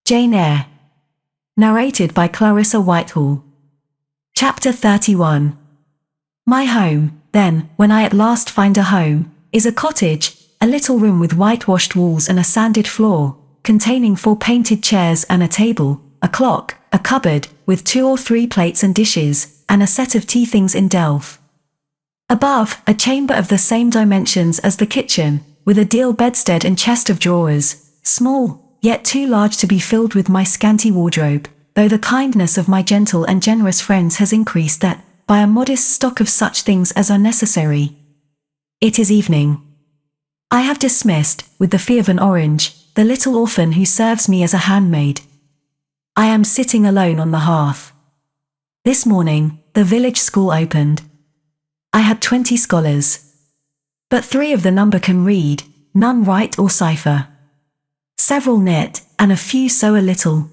Jane Eyre. Narrated by Clarissa Whitehall. Chapter 31. My home, then, when I at last find a home, is a cottage, a little room with whitewashed walls and a sanded floor, containing 4 painted chairs and a table, a clock, a cupboard, with 2 or 3 plates and dishes, and a set of tea things in delf. Above, a chamber of the same dimensions as the kitchen, with a deal bedstead and chest of drawers, small, yet too large to be filled with my scanty wardrobe, though the kindness of my gentle and generous friends has increased that, by a modest stock of such things as are necessary. It is evening. I have dismissed, with the fee of an orange, the little orphan who serves me as a handmaid. I am sitting alone on the hearth. This morning, the village school opened. I had 20 scholars. But 3 of the number can read, none write or cipher. Several knit, and a few sew a little.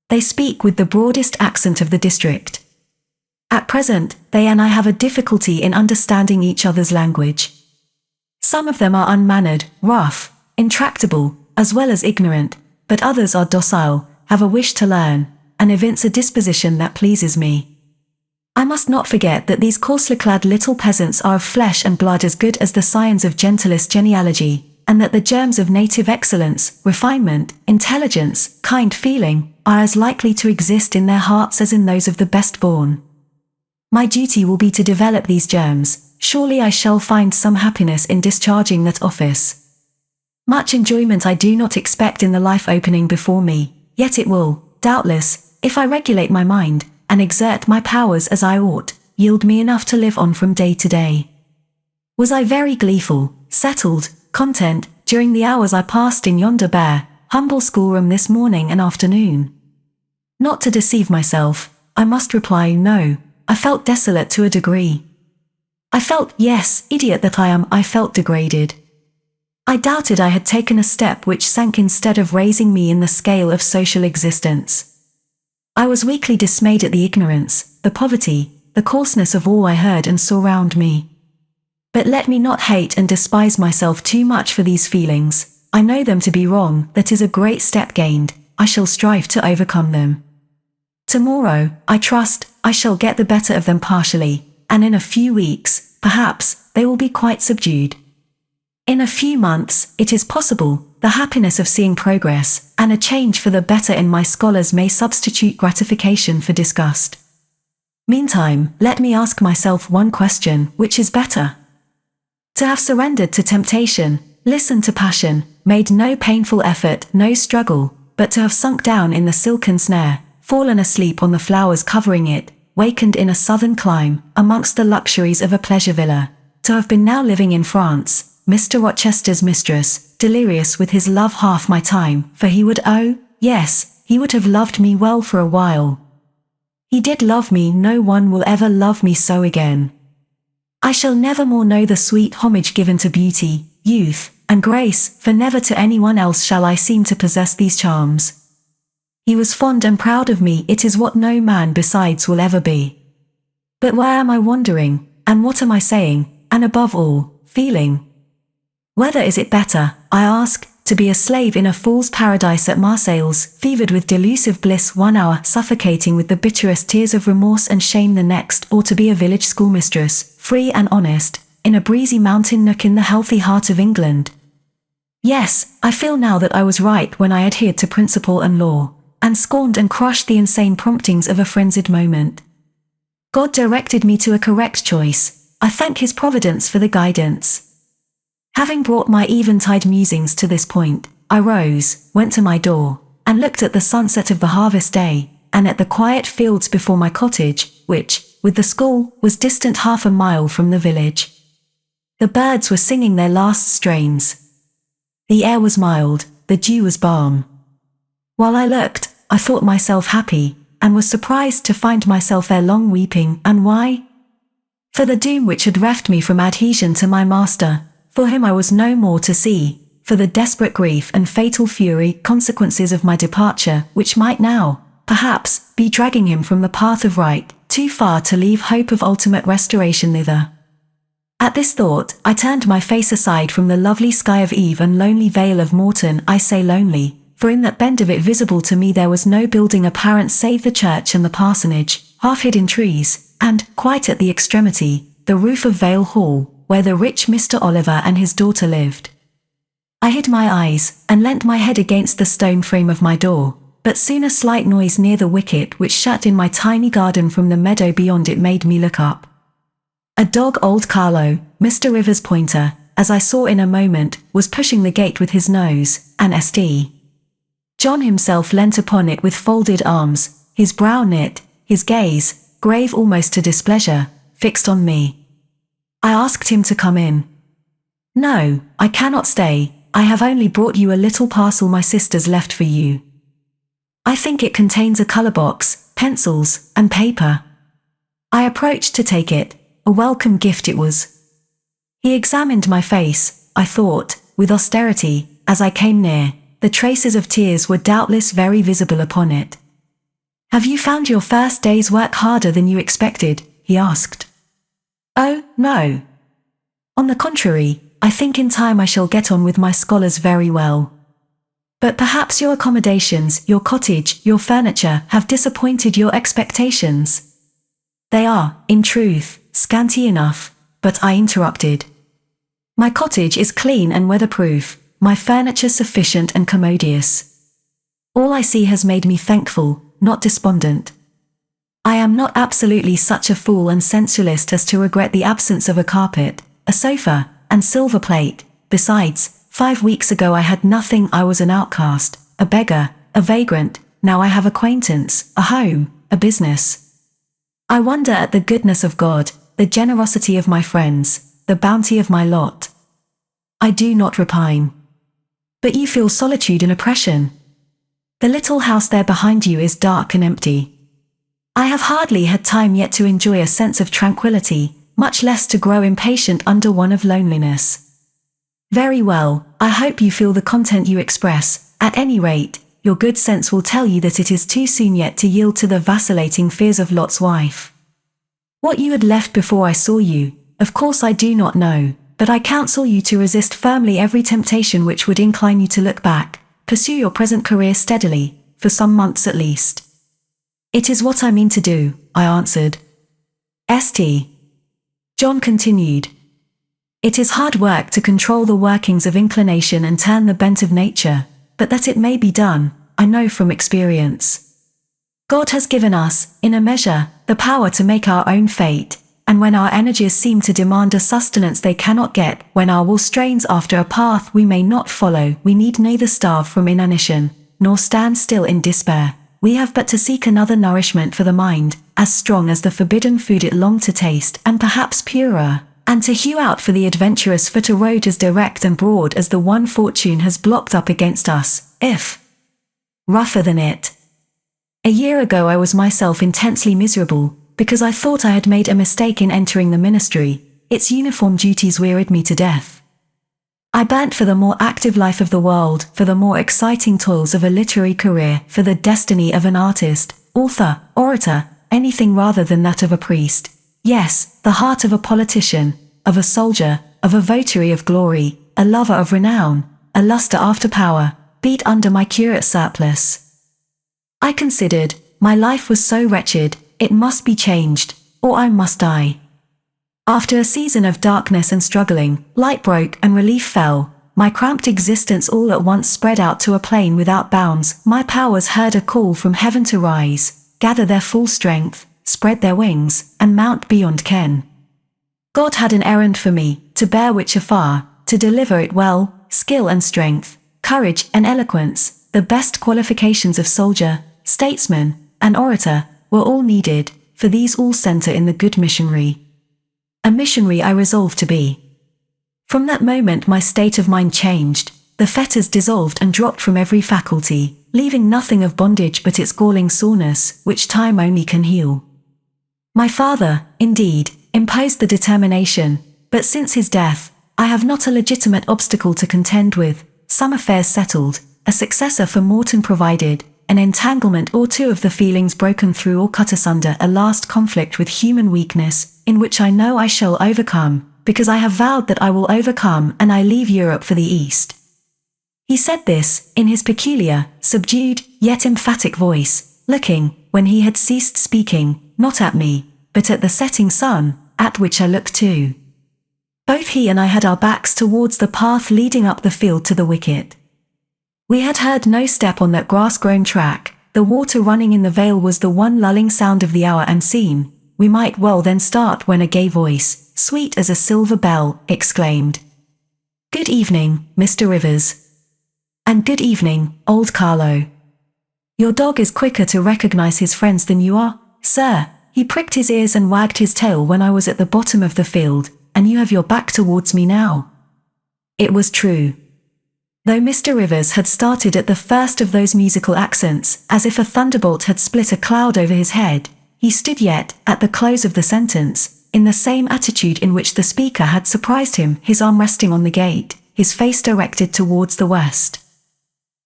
They speak with the broadest accent of the district. At present, they and I have a difficulty in understanding each other's language. Some of them are unmannered, rough, intractable, as well as ignorant, but others are docile, have a wish to learn, and evince a disposition that pleases me. I must not forget that these coarsely-clad little peasants are of flesh and blood as good as the scions of gentlest genealogy, and that the germs of native excellence, refinement, intelligence, kind feeling, are as likely to exist in their hearts as in those of the best born. My duty will be to develop these germs. Surely I shall find some happiness in discharging that office. Much enjoyment I do not expect in the life opening before me, yet it will, doubtless, if I regulate my mind, and exert my powers as I ought, yield me enough to live on from day to day. Was I very gleeful, settled, content, during the hours I passed in yonder bare, humble schoolroom this morning and afternoon? Not to deceive myself, I must reply no. I felt desolate to a degree. I felt, yes, idiot that I felt degraded. I doubted I had taken a step which sank instead of raising me in the scale of social existence. I was weakly dismayed at the ignorance, the poverty, the coarseness of all I heard and saw round me. But let me not hate and despise myself too much for these feelings. I know them to be wrong, that is a great step gained. I shall strive to overcome them. Tomorrow, I trust, I shall get the better of them partially, and in a few weeks, perhaps, they will be quite subdued. In a few months, it is possible, the happiness of seeing progress, and a change for the better in my scholars may substitute gratification for disgust. Meantime, let me ask myself one question, which is better? To have surrendered to temptation, listened to passion, made no painful effort, no struggle, but to have sunk down in the silken snare, fallen asleep on the flowers covering it, wakened in a southern clime, amongst the luxuries of a pleasure villa, to have been now living in France, Mr. Rochester's mistress, delirious with his love half my time, for he would, oh, yes, he would have loved me well for a while. He did love me, no one will ever love me so again. I shall never more know the sweet homage given to beauty, youth, and grace, for never to anyone else shall I seem to possess these charms. He was fond and proud of me, it is what no man besides will ever be. But where am I wandering, and what am I saying, and above all, feeling? Whether is it better, I ask, to be a slave in a fool's paradise at Marseilles, fevered with delusive bliss 1 hour, suffocating with the bitterest tears of remorse and shame the next, or to be a village schoolmistress, free and honest, in a breezy mountain nook in the healthy heart of England? Yes, I feel now that I was right when I adhered to principle and law, and scorned and crushed the insane promptings of a frenzied moment. God directed me to a correct choice. I thank His providence for the guidance. Having brought my eventide musings to this point, I rose, went to my door, and looked at the sunset of the harvest day, and at the quiet fields before my cottage, which, with the school, was distant 1/2 mile from the village. The birds were singing their last strains. The air was mild, the dew was balm. While I looked, I thought myself happy, and was surprised to find myself ere long weeping, and why? For the doom which had reft me from adhesion to my master, for him I was no more to see, for the desperate grief and fatal fury consequences of my departure, which might now, perhaps, be dragging him from the path of right, too far to leave hope of ultimate restoration thither. At this thought, I turned my face aside from the lovely sky of eve and lonely vale of Morton. I say lonely, for in that bend of it visible to me there was no building apparent save the church and the parsonage, half hid in trees, and, quite at the extremity, the roof of Vale Hall, where the rich Mr. Oliver and his daughter lived. I hid my eyes, and leant my head against the stone frame of my door, but soon a slight noise near the wicket which shut in my tiny garden from the meadow beyond it made me look up. A dog, old Carlo, Mr. Rivers' pointer, as I saw in a moment, was pushing the gate with his nose, and St. John himself leant upon it with folded arms, his brow knit, his gaze, grave almost to displeasure, fixed on me. I asked him to come in. "No, I cannot stay, I have only brought you a little parcel my sisters left for you. I think it contains a colour box, pencils, and paper." I approached to take it. A welcome gift it was. He examined my face, I thought, with austerity, as I came near. The traces of tears were doubtless very visible upon it. "Have you found your first day's work harder than you expected?" he asked. "Oh, no. On the contrary, I think in time I shall get on with my scholars very well. But perhaps your accommodations, your cottage, your furniture have disappointed your expectations." "They are, in truth, scanty enough," but I interrupted. "My cottage is clean and weatherproof, my furniture sufficient and commodious. All I see has made me thankful, not despondent. I am not absolutely such a fool and sensualist as to regret the absence of a carpet, a sofa, and silver plate. Besides, 5 weeks ago I had nothing, I was an outcast, a beggar, a vagrant, now I have acquaintance, a home, a business. I wonder at the goodness of God, the generosity of my friends, the bounty of my lot. I do not repine. But you feel solitude and oppression. The little house there behind you is dark and empty. I have hardly had time yet to enjoy a sense of tranquility, much less to grow impatient under one of loneliness. Very well, I hope you feel the content you express. At any rate, your good sense will tell you that it is too soon yet to yield to the vacillating fears of Lot's wife. What you had left before I saw you, of course I do not know, but I counsel you to resist firmly every temptation which would incline you to look back. Pursue your present career steadily, for some months at least." "It is what I mean to do," I answered. St. John continued. "It is hard work to control the workings of inclination and turn the bent of nature, but that it may be done, I know from experience. God has given us, in a measure, the power to make our own fate, and when our energies seem to demand a sustenance they cannot get, when our will strains after a path we may not follow, we need neither starve from inanition, nor stand still in despair. We have but to seek another nourishment for the mind, as strong as the forbidden food it longed to taste, and perhaps purer, and to hew out for the adventurous foot a road as direct and broad as the one fortune has blocked up against us, if rougher than it. A year ago I was myself intensely miserable, because I thought I had made a mistake in entering the ministry. Its uniform duties wearied me to death. I burnt for the more active life of the world, for the more exciting toils of a literary career, for the destiny of an artist, author, orator, anything rather than that of a priest. Yes, the heart of a politician, of a soldier, of a votary of glory, a lover of renown, a luster after power, beat under my curate surplice. I considered, my life was so wretched, it must be changed, or I must die. After a season of darkness and struggling, light broke and relief fell. My cramped existence all at once spread out to a plain without bounds. My powers heard a call from heaven to rise, gather their full strength, spread their wings, and mount beyond ken. God had an errand for me, to bear which afar, to deliver it well. Skill and strength, courage and eloquence, the best qualifications of soldier, statesman, and orator, were all needed, for these all center in the good missionary. A missionary I resolved to be. From that moment my state of mind changed, the fetters dissolved and dropped from every faculty, leaving nothing of bondage but its galling soreness, which time only can heal. My father, indeed, imposed the determination, but since his death, I have not a legitimate obstacle to contend with, some affairs settled, a successor for Morton provided, an entanglement or two of the feelings broken through or cut asunder, a last conflict with human weakness, in which I know I shall overcome, because I have vowed that I will overcome, and I leave Europe for the East. He said this, in his peculiar, subdued, yet emphatic voice, looking, when he had ceased speaking, not at me, but at the setting sun, at which I looked too. Both he and I had our backs towards the path leading up the field to the wicket. We had heard no step on that grass-grown track, the water running in the vale was the one lulling sound of the hour unseen. We might well then start when a gay voice, sweet as a silver bell, exclaimed, "Good evening, Mr. Rivers." "And good evening, old Carlo. Your dog is quicker to recognize his friends than you are, sir. He pricked his ears and wagged his tail when I was at the bottom of the field, and you have your back towards me now." It was true. Though Mr. Rivers had started at the first of those musical accents, as if a thunderbolt had split a cloud over his head, he stood yet, at the close of the sentence, in the same attitude in which the speaker had surprised him, his arm resting on the gate, his face directed towards the west.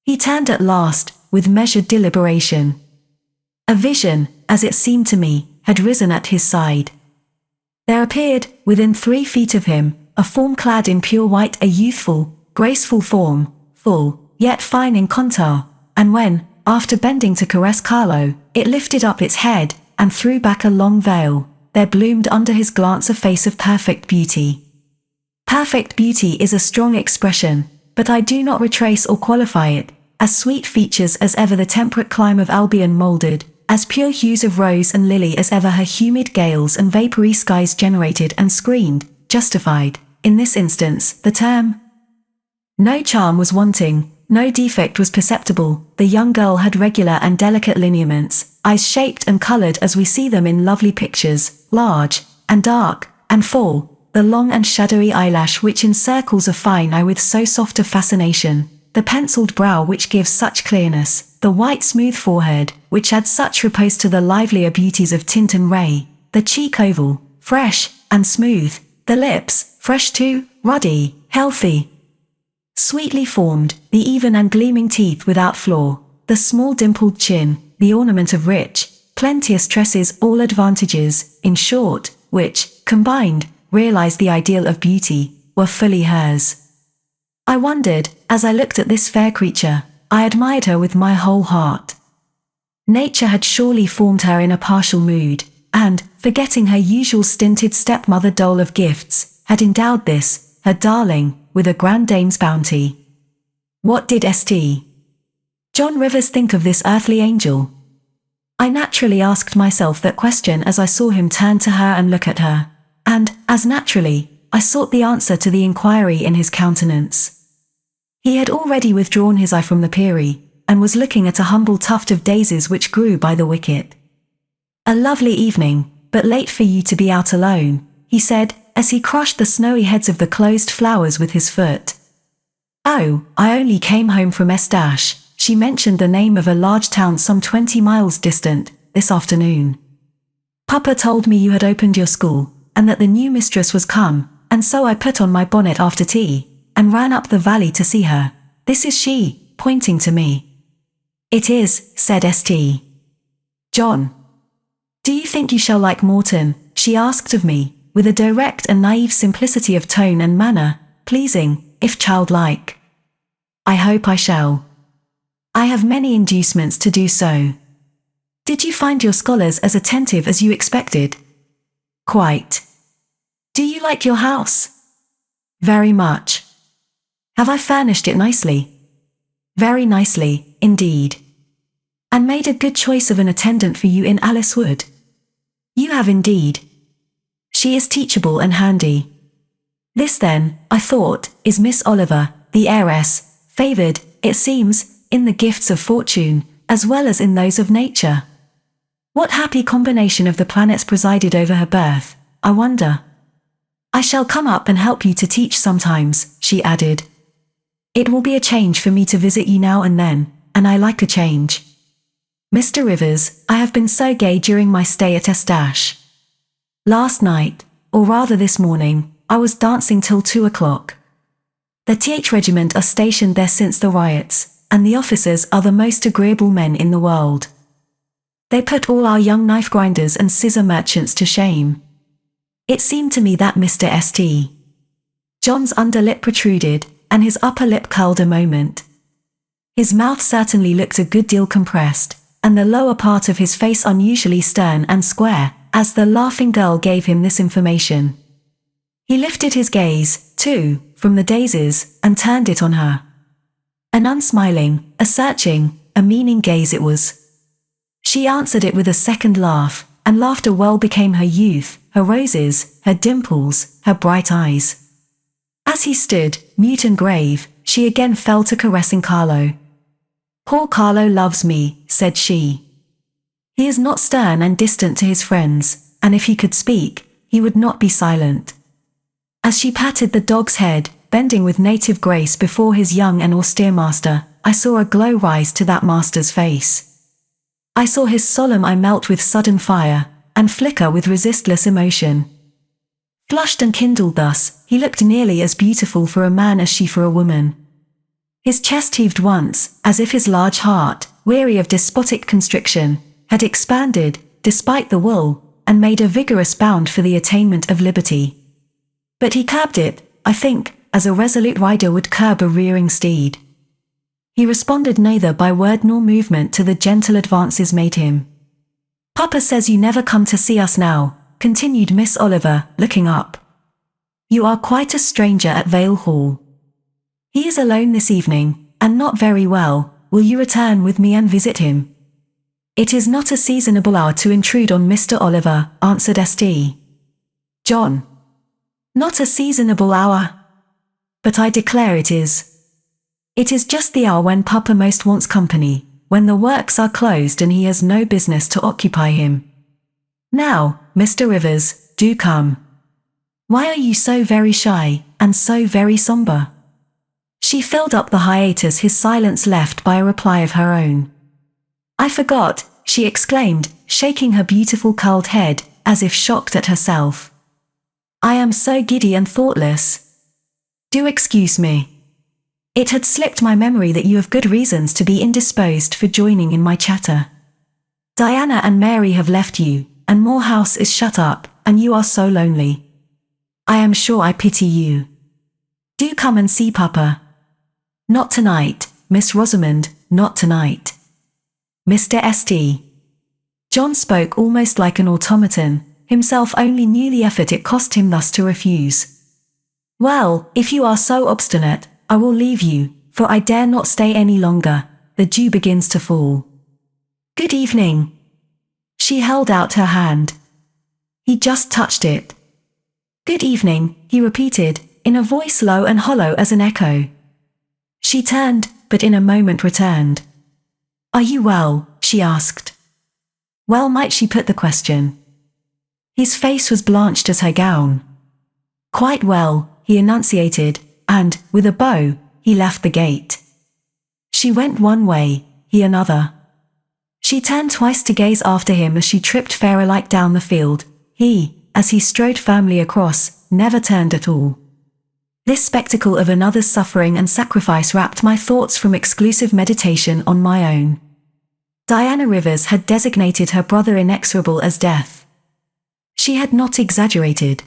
He turned at last, with measured deliberation. A vision, as it seemed to me, had risen at his side. There appeared, within 3 feet of him, a form clad in pure white, a youthful, graceful form, full, yet fine in contour, and when, after bending to caress Carlo, it lifted up its head, and threw back a long veil, there bloomed under his glance a face of perfect beauty. Perfect beauty is a strong expression, but I do not retrace or qualify it, as sweet features as ever the temperate clime of Albion moulded, as pure hues of rose and lily as ever her humid gales and vapory skies generated and screened, justified, in this instance, the term. No charm was wanting, no defect was perceptible, the young girl had regular and delicate lineaments, eyes shaped and coloured as we see them in lovely pictures, large, and dark, and full, the long and shadowy eyelash which encircles a fine eye with so soft a fascination, the penciled brow which gives such clearness, the white smooth forehead, which adds such repose to the livelier beauties of tint and ray, the cheek oval, fresh, and smooth, the lips, fresh too, ruddy, healthy, sweetly formed, the even and gleaming teeth without flaw, the small dimpled chin, the ornament of rich, plenteous tresses, all advantages, in short, which, combined, realize the ideal of beauty, were fully hers. I wondered, as I looked at this fair creature, I admired her with my whole heart. Nature had surely formed her in a partial mood, and, forgetting her usual stinted stepmother dole of gifts, had endowed this, her darling, with a grand dame's bounty. What did St. John Rivers think of this earthly angel? I naturally asked myself that question as I saw him turn to her and look at her, and, as naturally, I sought the answer to the inquiry in his countenance. He had already withdrawn his eye from the Peary, and was looking at a humble tuft of daisies which grew by the wicket. "A lovely evening, but late for you to be out alone," he said, as he crushed the snowy heads of the closed flowers with his foot. "Oh, I only came home from S-. She mentioned the name of a large town some 20 miles distant, this afternoon. Papa told me you had opened your school, and that the new mistress was come, and so I put on my bonnet after tea, and ran up the valley to see her. This is she," pointing to me. "It is," said St. John. "Do you think you shall like Morton?" she asked of me, with a direct and naive simplicity of tone and manner, pleasing, if childlike. "I hope I shall. I have many inducements to do so." "Did you find your scholars as attentive as you expected?" "Quite." "Do you like your house?" "Very much." "Have I furnished it nicely?" "Very nicely, indeed." "And made a good choice of an attendant for you in Alice Wood?" "You have indeed. She is teachable and handy." This then, I thought, is Miss Oliver, the heiress, favoured, it seems, in the gifts of fortune, as well as in those of nature. What happy combination of the planets presided over her birth, I wonder. "I shall come up and help you to teach sometimes," she added. "It will be a change for me to visit you now and then, and I like a change. Mr. Rivers, I have been so gay during my stay at S-. Last night, or rather this morning, I was dancing till 2 o'clock. The Th Regiment are stationed there since the riots, and the officers are the most agreeable men in the world. They put all our young knife grinders and scissor merchants to shame. It seemed to me that Mr. St. John's under lip protruded, and his upper lip curled a moment, His mouth certainly looked a good deal compressed, and the lower part of his face unusually stern and square, as the laughing girl gave him this information. He lifted his gaze, too, from the daisies, and turned it on her. An unsmiling, a searching, a meaning gaze it was. She answered it with a second laugh, and laughter well became her youth, her roses, her dimples, her bright eyes. As he stood, mute and grave, she again fell to caressing Carlo. "Poor Carlo loves me," said she. "He is not stern and distant to his friends, and if he could speak, he would not be silent." As she patted the dog's head, bending with native grace before his young and austere master, I saw a glow rise to that master's face. I saw his solemn eye melt with sudden fire, and flicker with resistless emotion. Flushed and kindled thus, he looked nearly as beautiful for a man as she for a woman. His chest heaved once, as if his large heart, weary of despotic constriction, had expanded, despite the wool, and made a vigorous bound for the attainment of liberty. But he curbed it, I think, as a resolute rider would curb a rearing steed. He responded neither by word nor movement to the gentle advances made him. "Papa says you never come to see us now," continued Miss Oliver, looking up. "You are quite a stranger at Vale Hall. He is alone this evening, and not very well. Will you return with me and visit him?" "It is not a seasonable hour to intrude on Mr. Oliver," answered St. John. "Not a seasonable hour? But I declare it is. It is just the hour when Papa most wants company, when the works are closed and he has no business to occupy him. Now, Mr. Rivers, do come. Why are you so very shy, and so very somber?" She filled up the hiatus his silence left by a reply of her own. "I forgot," she exclaimed, shaking her beautiful curled head, as if shocked at herself. "I am so giddy and thoughtless. Do excuse me. It had slipped my memory that you have good reasons to be indisposed for joining in my chatter. Diana and Mary have left you, and Moor House is shut up, and you are so lonely. I am sure I pity you. Do come and see Papa." "Not tonight, Miss Rosamond, not tonight." Mr. St. John spoke almost like an automaton, himself only knew the effort it cost him thus to refuse. "Well, if you are so obstinate, I will leave you, for I dare not stay any longer. The dew begins to fall. Good evening." She held out her hand. He just touched it. "Good evening," he repeated, in a voice low and hollow as an echo. She turned, but in a moment returned. "Are you well?" she asked. Well might she put the question. His face was blanched as her gown. "Quite well," he enunciated, and, with a bow, he left the gate. She went one way, he another. She turned twice to gaze after him as she tripped Pharaoh-like down the field. He, as he strode firmly across, never turned at all. This spectacle of another's suffering and sacrifice wrapped my thoughts from exclusive meditation on my own. Diana Rivers had designated her brother inexorable as death. She had not exaggerated.